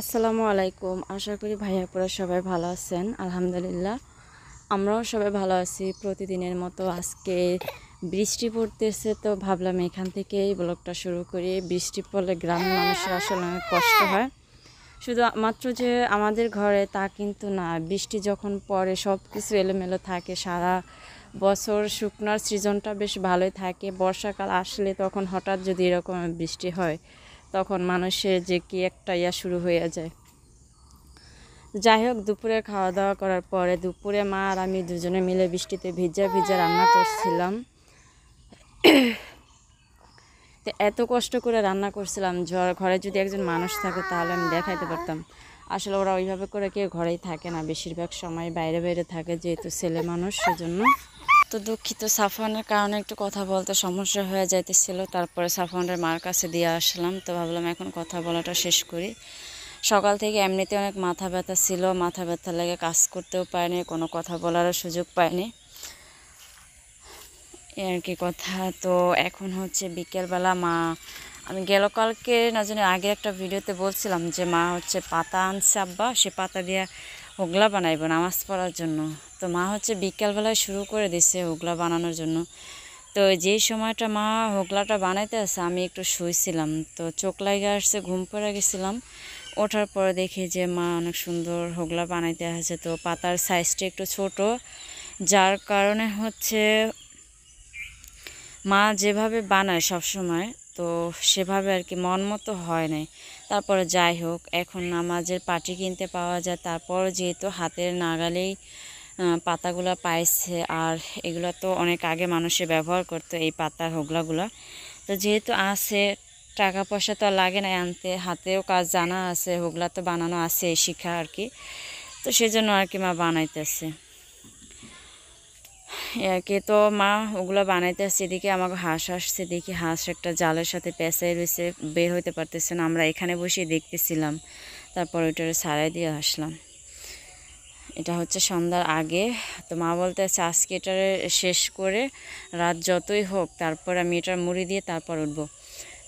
আসসালামু আলাইকুম। আশা করি ভাইয়াপুরা সবাই ভালো আছেন। আলহামদুলিল্লাহ আমরাও সবাই ভালো আছি। প্রতিদিনের মতো আজকে বৃষ্টি পড়তেছে, তো ভাবলাম এখান থেকেই ব্লগটা শুরু করি। বৃষ্টি পড়লে গ্রামের মানুষের আসলে অনেক কষ্ট হয়। শুধু মাত্র যে আমাদের ঘরে তা কিন্তু না, বৃষ্টি যখন পড়ে সব কিছু এলোমেলো থাকে। সারা বছর শুকনার সিজনটা বেশ ভালোই থাকে, বর্ষাকাল আসলে তখন হঠাৎ যদি এরকম বৃষ্টি হয় তখন মানুষের যে কি একটা শুরু হয়ে যায়। যাই হোক, দুপুরে খাওয়া দাওয়া করার পরে দুপুরে মা আর আমি দুজনে মিলে বৃষ্টিতে ভিজা ভিজা রান্না করছিলাম। তো এত কষ্ট করে রান্না করছিলাম, ঘরে যদি একজন মানুষ থাকে তাহলে আমি দেখাইতে পারতাম। আসলে ওরা ওইভাবে করে কেউ ঘরেই থাকে না, বেশিরভাগ সময় বাইরে বাইরে থাকে, যেহেতু ছেলে মানুষ সেজন্য। তো দুঃখিত, সাফওয়ানের কারণে একটু কথা বলতে সমস্যা হয়ে যাইতেছিল। তারপরে সাফওয়ানের মার কাছে দিয়ে আসলাম। তো ভাবলাম এখন কথা বলাটা শেষ করি। সকাল থেকে এমনিতে অনেক মাথা ব্যথা ছিল, মাথা ব্যথা লেগে কাজ করতেও পারিনি, কোনো কথা বলারও সুযোগ পাইনি, এই আর কি কথা। তো এখন হচ্ছে বিকেলবেলা আমি কালকে না জানি আগের একটা ভিডিওতে বলছিলাম যে মা হচ্ছে পাতা আনছে, আব্বা সে পাতা দিয়ে হোগলা বানাইব নামাজ পড়ার জন্য। তো মা হচ্ছে বিকেলবেলায় শুরু করে দিছে হোগলা বানানোর জন্য। তো যেই সময়টা মা হোগলাটা বানাইতে আছে আমি একটু শুয়েছিলাম, তো চোখ লাগে আসছে, ঘুম পড়ে গেছিলাম। ওঠার পরে দেখি যে মা অনেক সুন্দর হোগলা বানাইতে আছে। তো পাতার সাইজটা একটু ছোট, যার কারণে হচ্ছে মা যেভাবে বানায় সব সময়, তো সেভাবে আর কি মন মতো হয় নাই। তারপরে যাই হোক, এখন নামাজের পাটি কিনতে পাওয়া যায়, তারপর যেহেতু হাতের নাগালেই পাতাগুলো পাইছে, আর এগুলো তো অনেক আগে মানুষে ব্যবহার করতো এই পাতার হোগলাগুলো। তো যেহেতু আছে, টাকা পয়সা তো লাগে না আনতে, হাতেও কাজ জানা আছে, হোগলা তো বানানো আছে শিখা আর কি। তো সেজন্য আর কি মা বানাইতেছে আর কি। তো মা ওগুলো বানাইতেছে, এদিকে আমাকে হাঁস আসছে, দেখি হাঁস একটা জালের সাথে পেঁচাই রয়েছে, বের হইতে পারতেছে না। আমরা এখানে বসে দেখতেছিলাম, তারপর ওইটারে ছাড়াই দিয়ে আসলাম। এটা হচ্ছে সন্ধ্যার আগে। তো মা বলতেছে আজকে এটারে শেষ করে রাত যতই হোক তারপর আমি এটার মুড়ি দিয়ে তারপর উঠবো।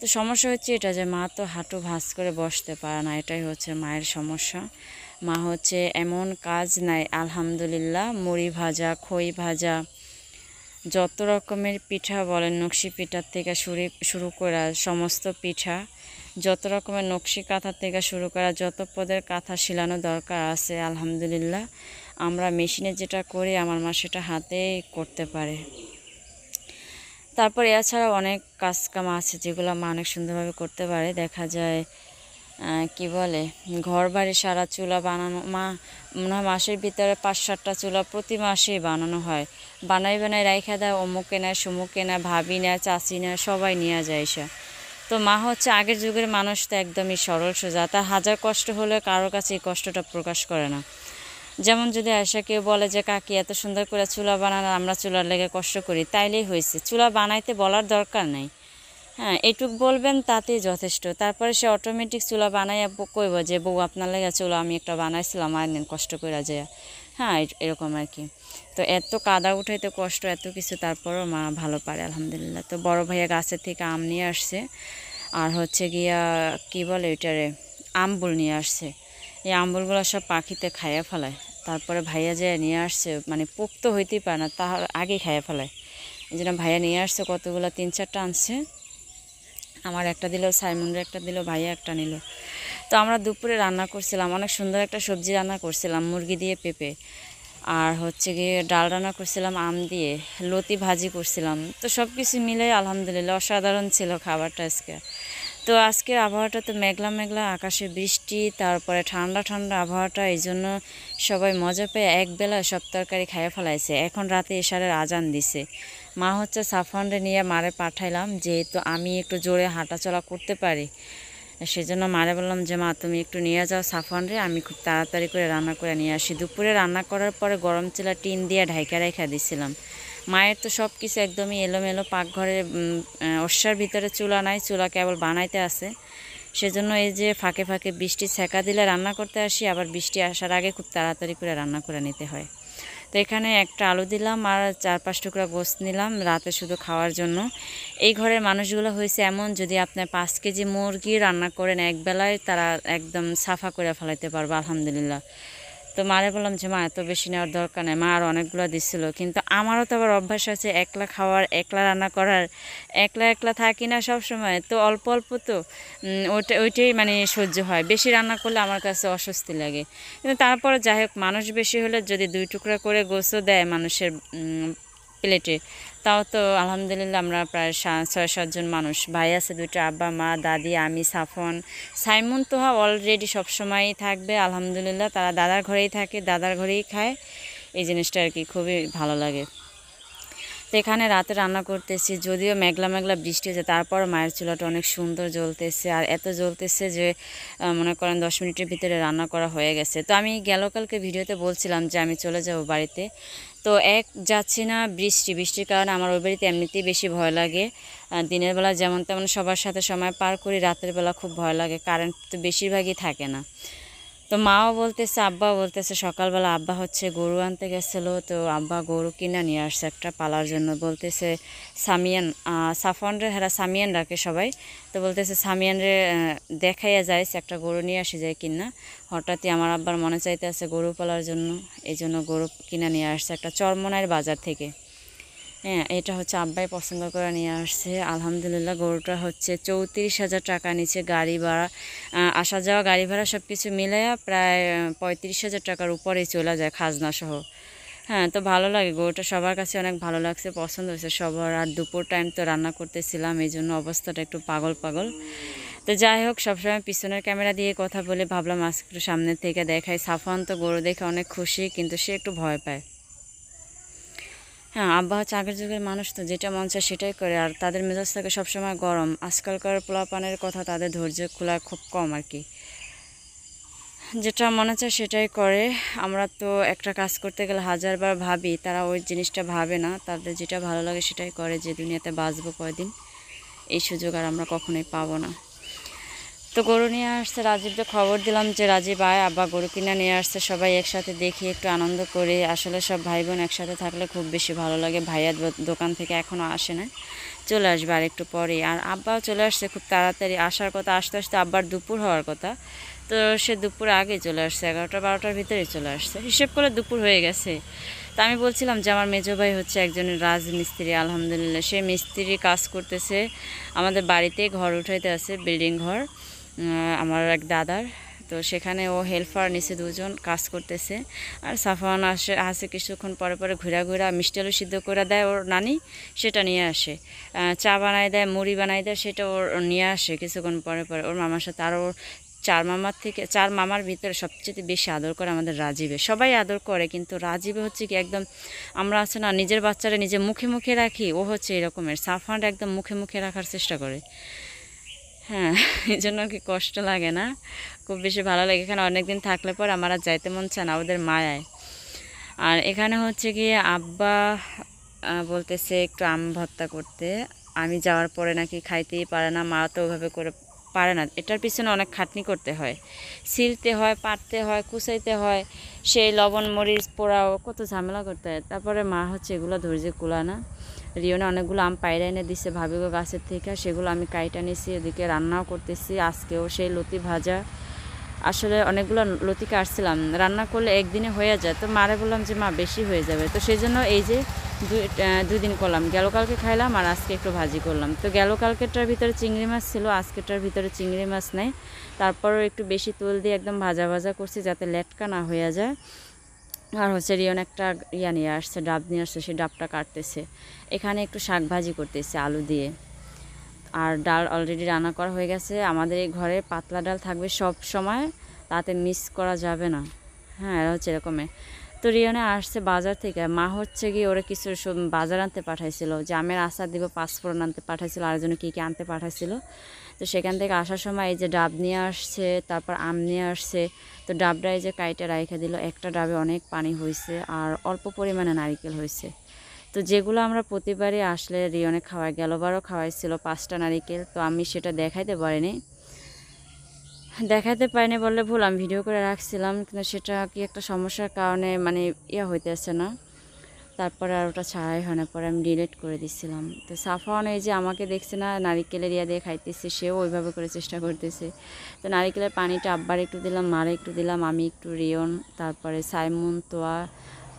তো সমস্যা হচ্ছে এটা যে মা তো হাঁটু ভাঁজ করে বসতে পারে না, এটাই হচ্ছে মায়ের সমস্যা। মা হচ্ছে এমন কাজ নাই আলহামদুলিল্লাহ, মুড়ি ভাজা, খই ভাজা, যত রকমের পিঠা বলেন, নকশি পিঠার থেকে শুরু করা সমস্ত পিঠা, যত রকমের নকশি কাঁথা থেকে শুরু করা যত পদের কাঁথা শিলানো দরকার আছে আলহামদুলিল্লাহ আমরা মেশিনে যেটা করি আমার মা সেটা হাতে করতে পারে। তারপর এছাড়াও অনেক কাজ কাম আছে যেগুলো মা অনেক সুন্দরভাবে করতে পারে। দেখা যায় কি বলে, ঘর বাড়ি সারা চুলা বানানো, মা মনে হয় মাসের ভিতরে 5-7টা চুলা প্রতি মাসেই বানানো হয়। বানাই বানাই রাইখা দেয়, অমুকে নেয়, সমুকে নেয়, ভাবি নেয়, চাচি নেয়, সবাই নিয়ে যায় সে। তো মা হচ্ছে আগের যুগের মানুষ, তো একদমই সরল সোজা, তার হাজার কষ্ট হলে কারোর কাছে এই কষ্টটা প্রকাশ করে না। যেমন যদি আয়সা কেউ বলে যে কাকি এত সুন্দর করে চুলা বানানো, আমরা চুলার লেগে কষ্ট করি, তাইলেই হয়েছে, চুলা বানাইতে বলার দরকার নেই। হ্যাঁ, এইটুক বলবেন তাতেই যথেষ্ট। তারপরে সে অটোমেটিক চুলা বানাইয়া কইব যে বউ আপনার লেগে চুলা আমি একটা বানাইছিলাম, আর নেন কষ্ট করে যায়। হ্যাঁ, এরকম আর কি। তো এত কাদা উঠাইতে কষ্ট, এত কিছু, তারপরও মা ভালো পারে আলহামদুলিল্লাহ। তো বড় ভাইয়া গাছের থেকে আম নিয়ে আসছে, আর হচ্ছে গিয়া কি বলে ওইটারে আমবুল নিয়ে আসছে। এই আমবুলগুলো সব পাখিতে খাইয়া ফেলায়। তারপরে ভাইয়া যে নিয়ে আসছে, মানে পোক্ত হইতেই পারে না, তার আগেই খাইয়া ফেলায়। এই জন্য ভাইয়া নিয়ে আসছে কতগুলো, 3-4টা আনছে। আমার একটা দিল, সাইমনরে একটা দিল, ভাইয়া একটা নিল। তো আমরা দুপুরে রান্না করছিলাম, অনেক সুন্দর একটা সবজি রান্না করছিলাম, মুরগি দিয়ে পেঁপে, আর হচ্ছে গিয়ে ডাল রান্না করছিলাম আম দিয়ে, লতি ভাজি করছিলাম। তো সব কিছু মিলে আলহামদুলিল্লাহ অসাধারণ ছিল খাবারটা আজকে। তো আজকের আবহাওয়াটা তো মেঘলা মেঘলা, আকাশে বৃষ্টি, তারপরে ঠান্ডা ঠান্ডা আবহাওয়াটা, এই জন্য সবাই মজা পেয়ে একবেলা সব তরকারি খাইয়ে ফেলাইছে। এখন রাতে এশারের আজান দিছে। মা হচ্ছে সাফওয়ানরে নিয়ে মারে পাঠাইলাম, যেহেতু আমি একটু জোরে হাঁটাচলা করতে পারি, সেজন্য মারে বললাম যে মা তুমি একটু নিয়ে যাও সাফওয়ানরে, আমি খুব তাড়াতাড়ি করে রান্না করে নিয়ে আসি। দুপুরে রান্না করার পরে গরম চেলা টিন দিয়ে ঢাইকা রেখা দিছিলাম। মায়ের তো সব কিছু একদমই এলোমেলো, পাকঘরে অস্যার ভিতরে চুলা নাই, চুলা কেবল বানাইতে আছে। সেজন্য এই যে ফাঁকে ফাঁকে বৃষ্টি ছেঁকা দিলে রান্না করতে আসি, আবার বৃষ্টি আসার আগে খুব তাড়াতাড়ি করে রান্না করে নিতে হয়। তো এখানে একটা আলু দিলাম আর 4-5 টুকরা গোশত নিলাম রাতে শুধু খাওয়ার জন্য। এই ঘরের মানুষগুলো হয়েছে এমন, যদি আপনি 5 কেজি মুরগি রান্না করেন একবেলায়, তারা একদম সাফা করে ফেলাইতে পারবে আলহামদুলিল্লাহ। তো মারে বললাম যে মা এত বেশি নেওয়ার দরকার নেই, মা আর অনেকগুলো দিচ্ছিল। কিন্তু আমারও তো আবার অভ্যাস আছে একলা খাওয়ার, একলা রান্না করার, একলা একলা থাকি না সব সময়, তো অল্প অল্প তো ওইটাই মানে সহ্য হয়। বেশি রান্না করলে আমার কাছে অস্বস্তি লাগে। কিন্তু তারপরে যাই হোক, মানুষ বেশি হলে যদি 2 টুকরা করে গোশও দেয় মানুষের প্লেটে, তাও তো আলহামদুলিল্লাহ আমরা প্রায় 6-7 জন মানুষ। ভাই আছে 2টা, আব্বা মা দাদি আমি সাফন। সাইমন তো অলরেডি সবসময়ই থাকবে আলহামদুলিল্লাহ, তারা দাদার ঘরেই থাকে, দাদার ঘরেই খায়। এই জিনিসটা আর কি খুবই ভালো লাগে। তো এখানে রাতে রান্না করতেছি, যদিও মেঘলা মেঘলা বৃষ্টি হয়েছে, তারপর মায়ের চুলাটা অনেক সুন্দর জ্বলতেছে, আর এত জ্বলতেছে যে মনে করেন 10 মিনিটের ভিতরে রান্না করা হয়ে গেছে। তো আমি কালকে ভিডিওতে বলছিলাম যে আমি চলে যাব বাড়িতে, তো যাচ্ছি না, বৃষ্টির কারণে আমার ওই বাড়িতে এমনিতেই বেশি ভয় লাগে। দিনের বেলা যেমন তেমন সবার সাথে সময় পার করি, রাতের বেলা খুব ভয় লাগে, কারেন্ট তো বেশিরভাগই থাকে না। তো মাও বলতেছে, আব্বাও বলতেছে, সকালবেলা আব্বা হচ্ছে গরু আনতে গেছিলো, তো আব্বা গরু কিনা নিয়ে আসছে একটা পালার জন্য। বলতেছে সামিয়ান, সাফওয়ানরে, হ্যাঁ সামিয়ান রাখে সবাই, তো বলতেছে সামিয়ানরে দেখাইয়া যাইস একটা গরু নিয়ে আসি যায় কিনা। হঠাৎই আমার আব্বার মনে চাইতে আছে গরু পালার জন্য, এই জন্য গরু কিনা নিয়ে আসছে একটা চরমনাইয়ের বাজার থেকে। হ্যাঁ, এটা হচ্ছে আব্বাই পছন্দ করে নিয়ে আসছে। আলহামদুলিল্লাহ গরুটা হচ্ছে 34,000 টাকা নিচে, গাড়ি ভাড়া আসা যাওয়া গাড়ি ভাড়া সব কিছু মিলাইয়া প্রায় 35,000 টাকার উপরেই চলে যায় খাজনা সহ। হ্যাঁ, তো ভালো লাগে গরুটা, সবার কাছে অনেক ভালো লাগছে, পছন্দ হয়েছে সবার। আর দুপুর টাইম তো রান্না করতেছিলাম, এই জন্য অবস্থাটা একটু পাগল পাগল। তো যাই হোক, সবসময় পিছনের ক্যামেরা দিয়ে কথা বলে ভাবলাম আজকে একটু সামনের থেকে দেখাই। সাফওয়ান তো গরু দেখে অনেক খুশি, কিন্তু সে একটু ভয় পায়। হ্যাঁ, আব্বা হচ্ছে আগের যুগের মানুষ, তো যেটা মন চায় সেটাই করে, আর তাদের মেজাজ থাকে সবসময় গরম। আজকালকার পোলাপানের কথা, তাদের ধৈর্য খোলা খুব কম আর কি, যেটা মনে চায় সেটাই করে। আমরা তো একটা কাজ করতে গেলে 1000বার ভাবি, তারা ওই জিনিসটা ভাবে না, তাদের যেটা ভালো লাগে সেটাই করে। যে দুনিয়াতে বাঁচবো কয়দিন, এই সুযোগ আর আমরা কখনোই পাবো না। তো গরু নিয়ে আসছে, রাজীবকে খবর দিলাম যে রাজীব আয়, আব্বা গরু কিনে নিয়ে আসছে, সবাই একসাথে দেখি একটু আনন্দ করি। আসলে সব ভাই বোন একসাথে থাকলে খুব বেশি ভালো লাগে। ভাইয়া দোকান থেকে এখনও আসে না, চলে আসবে আর একটু পরে। আর আব্বাও চলে আসছে খুব তাড়াতাড়ি, আসার কথা, আস্তে আস্তে আব্বার দুপুর হওয়ার কথা, তো সে দুপুর আগে চলে আসছে, 11টা-12টার ভিতরে চলে আসছে, হিসেব করে দুপুর হয়ে গেছে। তো আমি বলছিলাম যে আমার মেজো ভাই হচ্ছে একজন রাজমিস্ত্রি, আলহামদুলিল্লাহ সে মিস্ত্রি কাজ করতেছে আমাদের বাড়িতে, ঘর উঠাইতে আছে, বিল্ডিং ঘর আমার এক দাদার। তো সেখানে ও হেল্পার নিচে 2জন কাজ করতেছে। আর সাফওয়ান আসে কিছুক্ষণ পরে পরে ঘুরা মিষ্টি আলু সিদ্ধ করে দেয় ওর নানি, সেটা নিয়ে আসে। চা বানাই দেয়, মুড়ি বানাই দেয়, সেটা ওর নিয়ে আসে কিছুক্ষণ পরে পরে ওর মামার সাথে। আর ওর 4 মামার ভিতরে সবচেয়ে বেশি আদর করে আমাদের রাজীবে। সবাই আদর করে, কিন্তু রাজীবে হচ্ছে কি একদম, আমরা আছে না নিজের বাচ্চারা নিজে মুখে মুখে রাখি, ও হচ্ছে এরকমের। সাফওয়ানটা একদম মুখে মুখে রাখার চেষ্টা করে। হ্যাঁ, এই জন্য কি কষ্ট লাগে না, খুব বেশি ভালো লাগে। এখানে অনেকদিন থাকলে পর আমার আর যাইতে মন চায় না ওদের মায়ায়। আর এখানে হচ্ছে গিয়ে আব্বা বলতেছে একটু আম ভর্তা করতে। আমি যাওয়ার পরে নাকি খাইতেই পারে না, মা তো ওভাবে করে পারে না। এটার পিছনে অনেক খাটনি করতে হয়, ছিলতে হয়, পাড়তে হয়, কুচাইতে হয়, সেই লবণ মরিচ পোড়াও, কত ঝামেলা করতে হয়। তারপরে মা হচ্ছে এগুলো ধৈর্য কুলায় না। রিওনে অনেকগুলো আম পায়রা এনে দিচ্ছে ভাবিগো গাছের থেকে, সেগুলো আমি কাইটা নিয়েছি, এদিকে রান্নাও করতেছি। আজকেও সেই লতি ভাজা, আসলে অনেকগুলো লতি কাটছিলাম, রান্না করলে একদিনে হয়ে যায়। তো মারে বললাম যে মা বেশি হয়ে যাবে, তো সেই জন্য এই যে 2 দিন করলাম। কালকে খাইলাম আর আজকে একটু ভাজি করলাম। তো কালকেরটার ভিতরে চিংড়ি মাছ ছিল, আজকেরটার ভিতরে চিংড়ি মাছ নেই, তারপরও একটু বেশি তেল দিয়ে একদম ভাজা ভাজা করছি যাতে লেটকা না হয়ে যায়। আর হচ্ছে রিয়ন একটা নিয়ে আসছে, ডাব নিয়ে আসছে, সেই ডাবটা কাটতেছে। এখানে একটু শাক ভাজি করতেছে আলু দিয়ে। আর ডাল অলরেডি রান্না করা হয়ে গেছে। আমাদের এই ঘরে পাতলা ডাল থাকবে সব সময়, তাতে মিস করা যাবে না। হ্যাঁ, এরা হচ্ছে এরকমের। তো রিয়নে আসছে বাজার থেকে, মা হচ্ছে গিয়ে ওরা কিছু বাজার আনতে পাঠাইছিল, জামের আচার দিব, পাঁচফোড়ন আনতে পাঠাইছিল, আর জন্য কী আনতে পাঠাইছিল। তো সেখান থেকে আসার সময় এই যে ডাব নিয়ে আসছে, তারপর আম নিয়ে আসছে। তো ডাবটা এই যে কাইটে রাইখা দিল, একটা ডাবে অনেক পানি হয়েছে আর অল্প পরিমাণে নারিকেল হয়েছে। তো যেগুলো আমরা প্রতিবারই আসলে রিয়নে খাওয়াই, গেলবারও খাওয়াইছিল 5টা নারিকেল, তো আমি সেটা দেখাইতে পারিনি। দেখাতে পারিনি বললে ভুল, আমি ভিডিও করে রাখছিলাম কিন্তু সেটা কি একটা সমস্যার কারণে মানে হইতেছে না। তারপরে আর ওটা ছাড়াই হয় না, পরে আমি ডিলিট করে দিচ্ছিলাম। তো সাফওয়ান এই যে আমাকে দেখছে না, নারিকেলের দিয়ে খাইতেছে, সেও ওইভাবে করে চেষ্টা করতেছে। তো নারিকেলের পানিটা আব্বার একটু দিলাম, মারে একটু দিলাম, আমি একটু, রিয়ন, তারপরে সাইমুন, তোয়া।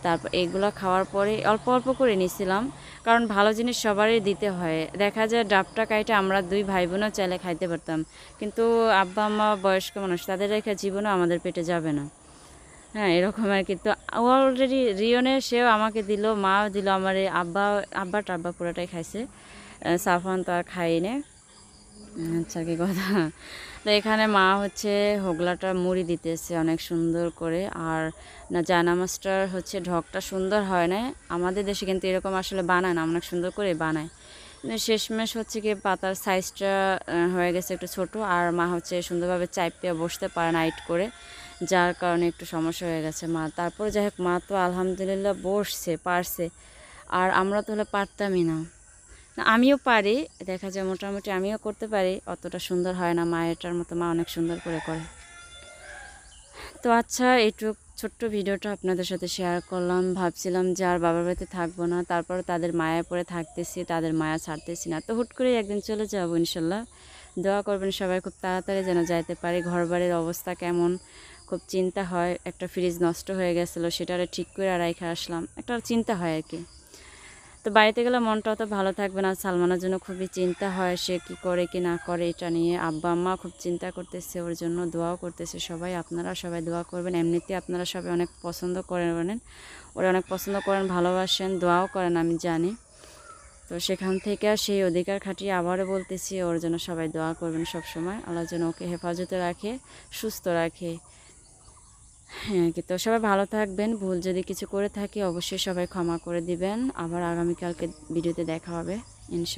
তারপর এগুলো খাওয়ার পরে অল্প অল্প করে নিছিলাম, কারণ ভালো জিনিস সবারই দিতে হয়। দেখা যায় ডাবটা কাইটা আমরা 2 ভাই বোনও চাইলে খাইতে পারতাম, কিন্তু আব্বা আম্মা বয়স্ক মানুষ, তাদের রেখে জীবনও আমাদের পেটে যাবে না। হ্যাঁ, এরকম আর কি। তো অলরেডি রিয়নের সেও আমাকে দিল, মাও দিল, আমার আব্বা টাব্বা পুরোটাই খাইছে। সাফওয়ান তো আর খাইনি। আচ্ছা, কি কথা। তো এখানে মা হচ্ছে হোগলাটা মুড়ি দিতেছে অনেক সুন্দর করে। আর না, জায়নামাজটার হচ্ছে ঢকটা সুন্দর হয় না, আমাদের দেশে কিন্তু এরকম আসলে বানায় না, অনেক সুন্দর করে বানায়। কিন্তু শেষমেশ হচ্ছে কি পাতার সাইজটা হয়ে গেছে একটু ছোট, আর মা হচ্ছে সুন্দরভাবে চাইপিয়ে বসতে পারে না হাইট করে, যার কারণে একটু সমস্যা হয়ে গেছে মা। তারপর যাই হোক, মা তো আলহামদুলিল্লাহ বসছে, পারছে। আর আমরা তো হলে পারতামই না। না, আমিও পারি, দেখা যায় মোটামুটি আমিও করতে পারি, অতটা সুন্দর হয় না মায়েরটার মতো, মা অনেক সুন্দর করে করে। তো আচ্ছা, এইটুক ছোট্ট ভিডিওটা আপনাদের সাথে শেয়ার করলাম। ভাবছিলাম যে আর বাবার বাড়িতে থাকবো না, তারপর তাদের মায়া পড়ে থাকতেছি, তাদের মায়া ছাড়তেছি না। তো হুট করে একদিন চলে যাবো ইনশাল্লাহ। দোয়া করবেন সবাই খুব তাড়াতাড়ি যেন যাইতে পারি। ঘর বাড়ির অবস্থা কেমন, খুব চিন্তা হয়। একটা ফ্রিজ নষ্ট হয়ে গেছিলো, সেটারে ঠিক করে রাইখা আসলাম, একটা চিন্তা হয় আর কি। তো বাড়িতে গেলে মনটা অত ভালো থাকবে না। সালমানের জন্য খুবই চিন্তা হয়, সে কি করে কি না করে এটা নিয়ে। আব্বা আম্মা খুব চিন্তা করতেছে, ওর জন্য দোয়াও করতেছে সবাই। আপনারা সবাই দোয়া করবেন। এমনিতে আপনারা সবাই অনেক পছন্দ করেন, ওরা অনেক পছন্দ করেন, ভালোবাসেন, দোয়াও করেন, আমি জানি। তো সেখান থেকে সেই অধিকার খাটিয়ে আবারও বলতেছি, ওর জন্য সবাই দোয়া করবেন সব সময়। আল্লাহ যেন ওকে হেফাজতে রাখে, সুস্থ রাখে। হ্যাঁ, কিন্তু সবাই ভালো থাকবেন। ভুল যদি কিছু করে থাকি অবশ্যই সবাই ক্ষমা করে দিবেন। আবার আগামীকালকে ভিডিওতে দেখা হবে ইনশাআল্লাহ।